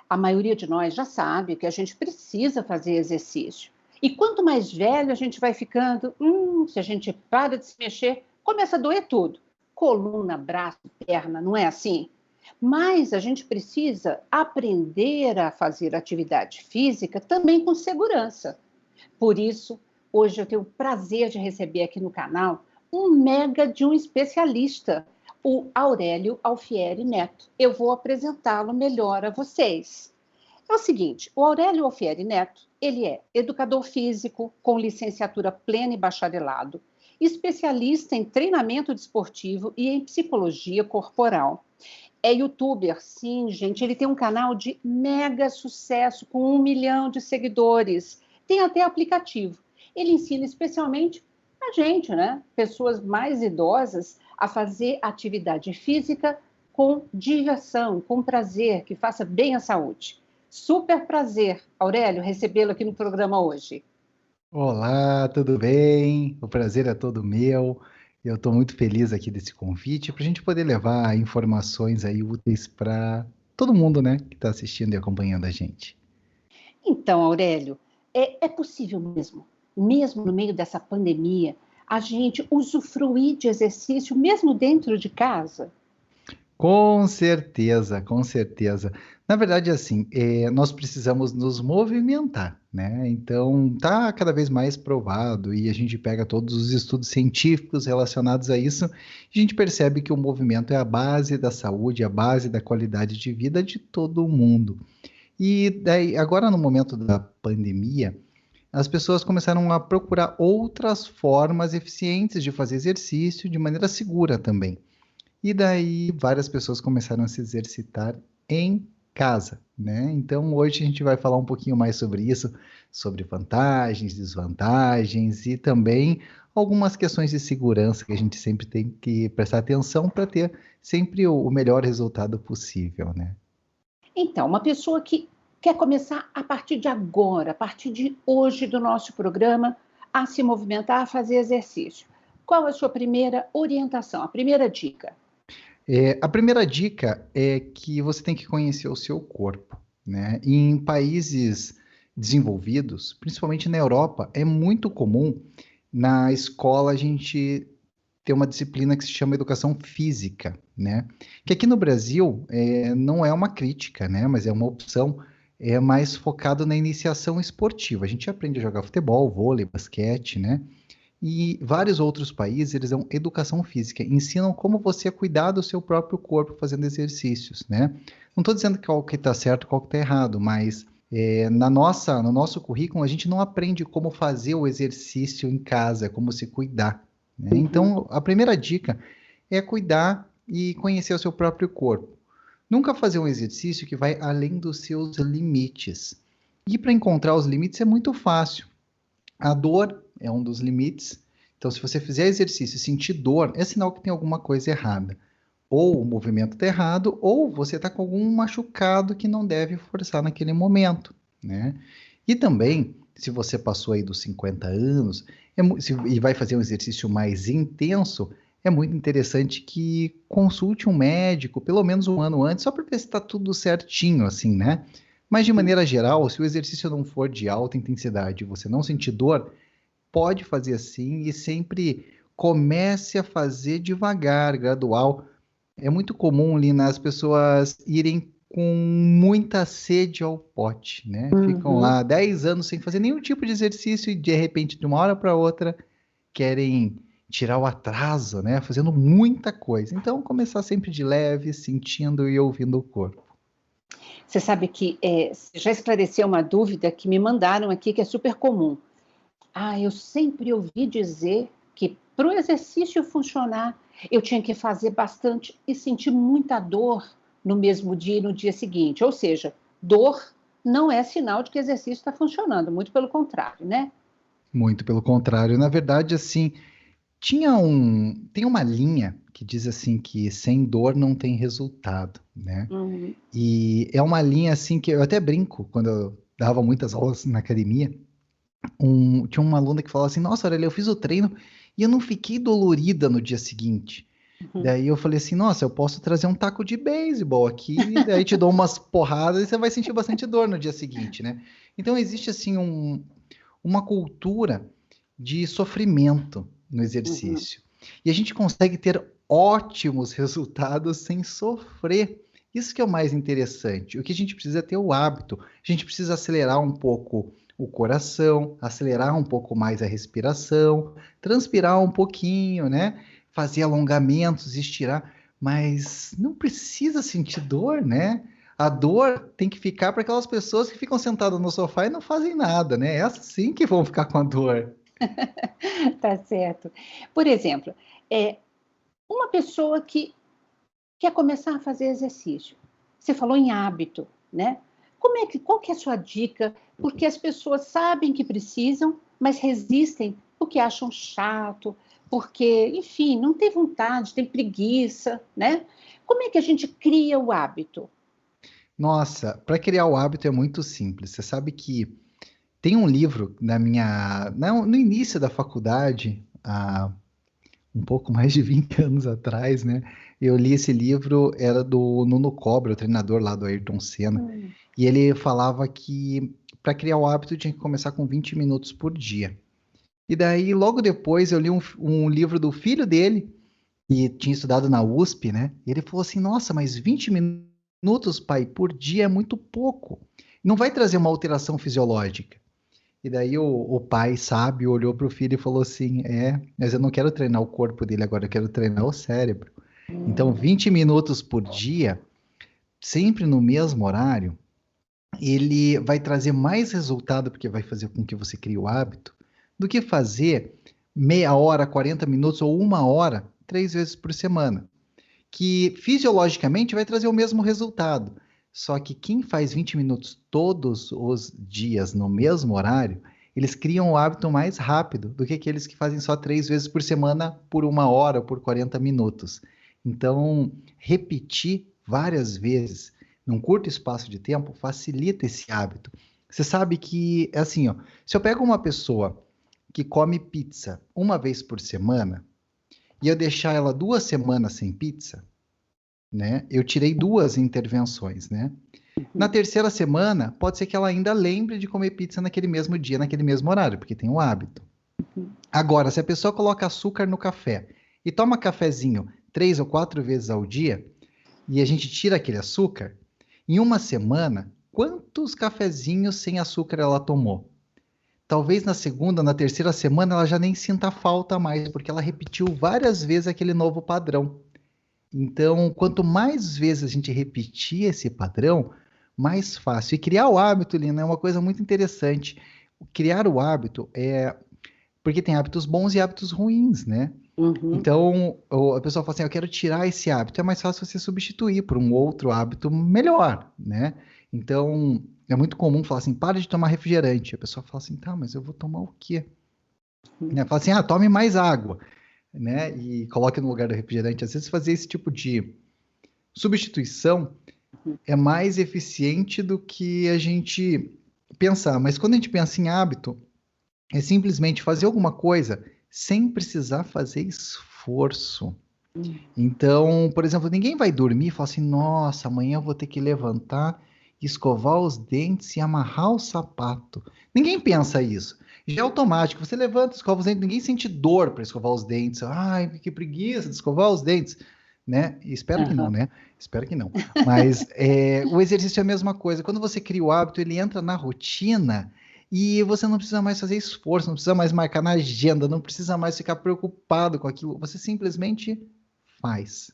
A maioria de nós já sabe que a gente precisa fazer exercício. E quanto mais velho a gente vai ficando, se a gente para de se mexer, começa a doer tudo. Coluna, braço, perna, não é assim? Mas a gente precisa aprender a fazer atividade física também com segurança. Por isso, hoje eu tenho o prazer de receber aqui no canal um mega de um especialista, o Aurélio Alfieri Neto. Eu vou apresentá-lo melhor a vocês. É o seguinte, o Aurélio Alfieri Neto, ele é educador físico com licenciatura plena e bacharelado, especialista em treinamento desportivo e em psicologia corporal. É youtuber, sim, gente. Ele tem um canal de mega sucesso, com 1 milhão de seguidores. Tem até aplicativo. Ele ensina especialmente a gente, né? Pessoas mais idosas, a fazer atividade física com diversão, com prazer, que faça bem à saúde. Super prazer, Aurélio, recebê-lo aqui no programa hoje. Olá, tudo bem? O prazer é todo meu. Eu estou muito feliz aqui desse convite para a gente poder levar informações aí úteis para todo mundo, né, que está assistindo e acompanhando a gente. Então, Aurélio, é possível mesmo no meio dessa pandemia, a gente usufruir de exercício mesmo dentro de casa? Com certeza, com certeza. Na verdade, assim, nós precisamos nos movimentar, né? Então, tá cada vez mais provado e a gente pega todos os estudos científicos relacionados a isso, e a gente percebe que o movimento é a base da saúde, a base da qualidade de vida de todo mundo. E daí, agora no momento da pandemia, as pessoas começaram a procurar outras formas eficientes de fazer exercício de maneira segura também. E daí várias pessoas começaram a se exercitar em casa, né? Então hoje a gente vai falar um pouquinho mais sobre isso, sobre vantagens, desvantagens e também algumas questões de segurança que a gente sempre tem que prestar atenção para ter sempre o melhor resultado possível, né? Então, uma pessoa que quer começar a partir de agora, a partir de hoje do nosso programa, a se movimentar, a fazer exercício. Qual a sua primeira orientação, a primeira dica? A primeira dica é que você tem que conhecer o seu corpo, né? Em países desenvolvidos, principalmente na Europa, é muito comum na escola a gente ter uma disciplina que se chama educação física, né? Que aqui no Brasil não é uma crítica, né? Mas é uma opção, é mais focado na iniciação esportiva. A gente aprende a jogar futebol, vôlei, basquete, né? E vários outros países, eles dão educação física, ensinam como você cuidar do seu próprio corpo fazendo exercícios, né? Não estou dizendo qual que está certo, qual que está errado, mas no nosso currículo a gente não aprende como fazer o exercício em casa, como se cuidar, né? Uhum. Então, a primeira dica é cuidar e conhecer o seu próprio corpo. Nunca fazer um exercício que vai além dos seus limites. E para encontrar os limites é muito fácil. A dor é um dos limites. Então, se você fizer exercício e sentir dor, é sinal que tem alguma coisa errada. Ou o movimento está errado, ou você está com algum machucado que não deve forçar naquele momento, né? E também, se você passou aí dos 50 anos e vai fazer um exercício mais intenso, é muito interessante que consulte um médico pelo menos um ano antes, só para ver se está tudo certinho, assim, né? Mas de maneira geral, se o exercício não for de alta intensidade e você não sentir dor, pode fazer assim e sempre comece a fazer devagar, gradual. É muito comum, Lina, as pessoas irem com muita sede ao pote, né? Ficam Uhum. lá 10 anos sem fazer nenhum tipo de exercício e de repente, de uma hora para outra, querem tirar o atraso, né? Fazendo muita coisa. Então, começar sempre de leve, sentindo e ouvindo o corpo. Você sabe que você já esclareceu uma dúvida que me mandaram aqui, que é super comum. Ah, eu sempre ouvi dizer que para o exercício funcionar, eu tinha que fazer bastante e sentir muita dor no mesmo dia e no dia seguinte. Ou seja, dor não é sinal de que o exercício está funcionando, muito pelo contrário, né? Muito pelo contrário. Na verdade, assim, tem uma linha que diz assim que sem dor não tem resultado, né? Uhum. E é uma linha assim que eu até brinco quando eu dava muitas aulas na academia. Tinha uma aluna que falava assim: Nossa, Aurelia, eu fiz o treino e eu não fiquei dolorida no dia seguinte. Uhum. Daí eu falei assim, nossa, eu posso trazer um taco de beisebol aqui, daí te dou umas porradas e você vai sentir bastante dor no dia seguinte, né? Então existe assim uma cultura de sofrimento no Uhum. exercício. E a gente consegue ter ótimos resultados sem sofrer. Isso que é o mais interessante. O que a gente precisa é ter o hábito. A gente precisa acelerar um pouco o coração, acelerar um pouco mais a respiração, transpirar um pouquinho, né? Fazer alongamentos, estirar, mas não precisa sentir dor, né? A dor tem que ficar para aquelas pessoas que ficam sentadas no sofá e não fazem nada, né? Essas sim que vão ficar com a dor. Tá certo. Por exemplo, é uma pessoa que quer começar a fazer exercício. Você falou em hábito, né? Qual que é a sua dica? Porque as pessoas sabem que precisam, mas resistem porque acham chato, porque, enfim, não tem vontade, tem preguiça, né? Como é que a gente cria o hábito? Nossa, para criar o hábito é muito simples. Você sabe que tem um livro no início da faculdade, há um pouco mais de 20 anos atrás, né? Eu li esse livro, era do Nuno Cobra, o treinador lá do Ayrton Senna, Hum. e ele falava que para criar o hábito tinha que começar com 20 minutos por dia. E daí, logo depois, eu li um livro do filho dele, que tinha estudado na USP, né? E ele falou assim: Nossa, mas 20 minutos, pai, por dia é muito pouco. Não vai trazer uma alteração fisiológica. E daí o pai sábio olhou para o filho e falou assim: mas eu não quero treinar o corpo dele agora, eu quero treinar o cérebro. Então, Hum. 20 minutos por dia, sempre no mesmo horário, ele vai trazer mais resultado, porque vai fazer com que você crie o hábito, do que fazer meia hora, 40 minutos ou uma hora, 3 vezes por semana. Que fisiologicamente vai trazer o mesmo resultado. Só que quem faz 20 minutos todos os dias no mesmo horário, eles criam o hábito mais rápido do que aqueles que fazem só 3 vezes por semana por uma hora ou por 40 minutos. Então, repetir várias vezes num curto espaço de tempo facilita esse hábito. Você sabe que, é assim, ó, se eu pego uma pessoa que come pizza uma vez por semana e eu deixar ela 2 semanas sem pizza, né? Eu tirei 2 intervenções, né? Na Uhum. terceira semana, pode ser que ela ainda lembre de comer pizza naquele mesmo dia, naquele mesmo horário, porque tem o hábito. Uhum. Agora, se a pessoa coloca açúcar no café e toma cafezinho 3 ou 4 vezes ao dia, e a gente tira aquele açúcar, em uma semana, quantos cafezinhos sem açúcar ela tomou? Talvez na segunda, na terceira semana, ela já nem sinta falta mais, porque ela repetiu várias vezes aquele novo padrão. Então, quanto mais vezes a gente repetir esse padrão, mais fácil. E criar o hábito, Lina, é uma coisa muito interessante. Criar o hábito é porque tem hábitos bons e hábitos ruins, né? Uhum. Então, a pessoa fala assim, eu quero tirar esse hábito, é mais fácil você substituir por um outro hábito melhor, né? Então, é muito comum falar assim, para de tomar refrigerante. A pessoa fala assim, tá, mas eu vou tomar o quê? Uhum. Né? Fala assim, tome mais água, né? E coloque no lugar do refrigerante. Às vezes fazer esse tipo de substituição é mais eficiente do que a gente pensar. Mas quando a gente pensa em hábito, é simplesmente fazer alguma coisa sem precisar fazer esforço. Uhum. Então, por exemplo, ninguém vai dormir e falar assim: nossa, amanhã eu vou ter que levantar, escovar os dentes e amarrar o sapato. Ninguém pensa isso. Já é automático. Você levanta, escova os dentes, ninguém sente dor para escovar os dentes. Ai, que preguiça de escovar os dentes, né? E espero que não, Aham. né? Espero que não. Mas o exercício é a mesma coisa. Quando você cria o hábito, ele entra na rotina e você não precisa mais fazer esforço, não precisa mais marcar na agenda, não precisa mais ficar preocupado com aquilo. Você simplesmente faz.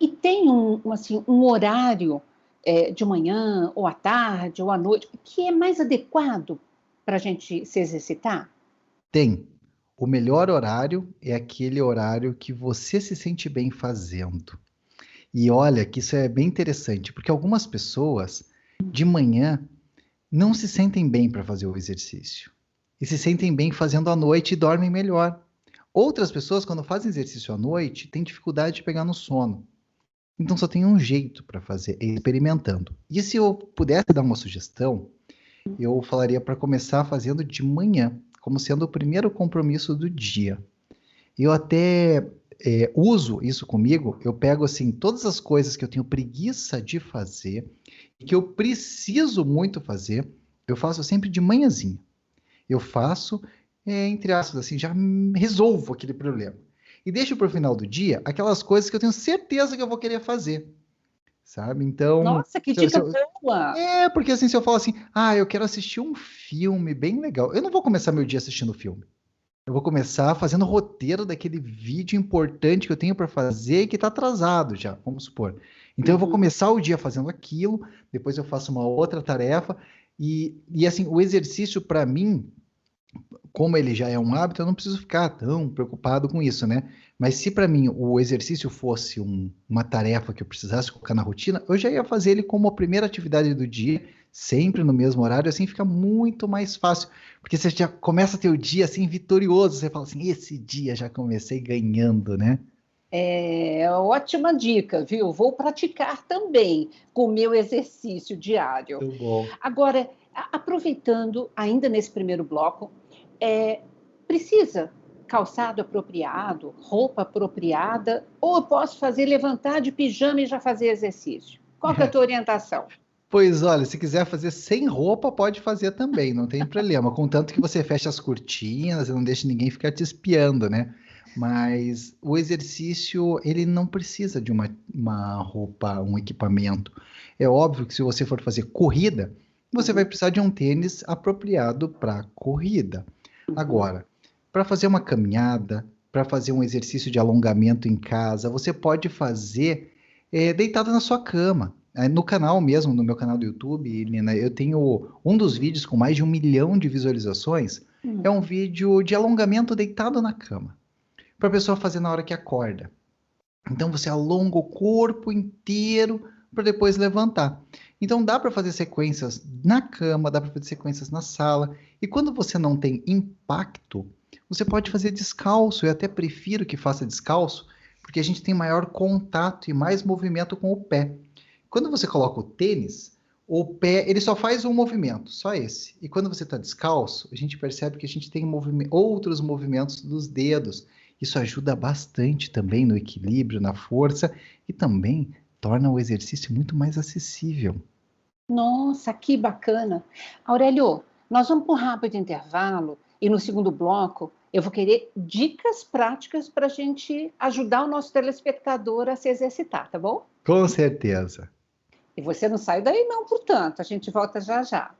E tem assim, um horário de manhã, ou à tarde, ou à noite, que é mais adequado para a gente se exercitar? Tem. O melhor horário é aquele horário que você se sente bem fazendo. E olha que isso é bem interessante, porque algumas pessoas de manhã não se sentem bem para fazer o exercício. E se sentem bem fazendo à noite e dormem melhor. Outras pessoas, quando fazem exercício à noite, têm dificuldade de pegar no sono. Então só tem um jeito para fazer, é experimentando. E se eu pudesse dar uma sugestão, eu falaria para começar fazendo de manhã, como sendo o primeiro compromisso do dia. Eu até uso isso comigo, eu pego assim todas as coisas que eu tenho preguiça de fazer e que eu preciso muito fazer, eu faço sempre de manhãzinha. Eu faço, entre aspas, assim, já resolvo aquele problema. E deixo para o final do dia aquelas coisas que eu tenho certeza que eu vou querer fazer, sabe? Então, Nossa, que dica boa! porque assim, se eu falo assim, eu quero assistir um filme bem legal, eu não vou começar meu dia assistindo filme. Eu vou começar fazendo o roteiro daquele vídeo importante que eu tenho para fazer e que está atrasado já, vamos supor. Então eu vou começar o dia fazendo aquilo, depois eu faço uma outra tarefa e assim, o exercício para mim, como ele já é um hábito, eu não preciso ficar tão preocupado com isso, né? Mas se para mim o exercício fosse uma tarefa que eu precisasse colocar na rotina, eu já ia fazer ele como a primeira atividade do dia, sempre no mesmo horário, assim fica muito mais fácil. Porque você já começa a ter o dia assim vitorioso, você fala assim, esse dia já comecei ganhando, né? É ótima dica, viu? Vou praticar também com o meu exercício diário. Muito bom. Agora, aproveitando ainda nesse primeiro bloco, precisa calçado apropriado, roupa apropriada, ou eu posso fazer levantar de pijama e já fazer exercício? Qual que é a tua orientação? Pois olha, se quiser fazer sem roupa, pode fazer também, não tem problema. Contanto que você feche as cortinas e não deixe ninguém ficar te espiando, né? Mas o exercício, ele não precisa de uma roupa, um equipamento. É óbvio que se você for fazer corrida, você vai precisar de um tênis apropriado para corrida. Agora, para fazer uma caminhada, para fazer um exercício de alongamento em casa, você pode fazer deitado na sua cama. No canal mesmo, no meu canal do YouTube, Nina, eu tenho um dos vídeos com mais de 1 milhão de visualizações. É um vídeo de alongamento deitado na cama, para a pessoa fazer na hora que acorda. Então você alonga o corpo inteiro para depois levantar. Então dá para fazer sequências na cama, dá para fazer sequências na sala. E quando você não tem impacto, você pode fazer descalço. Eu até prefiro que faça descalço, porque a gente tem maior contato e mais movimento com o pé. Quando você coloca o tênis, o pé ele só faz um movimento, só esse. E quando você está descalço, a gente percebe que a gente tem outros movimentos dos dedos. Isso ajuda bastante também no equilíbrio, na força e também torna o exercício muito mais acessível. Nossa, que bacana! Aurélio, nós vamos para um rápido intervalo e no segundo bloco eu vou querer dicas práticas para a gente ajudar o nosso telespectador a se exercitar, tá bom? Com certeza. E você não sai daí não, portanto, a gente volta já já.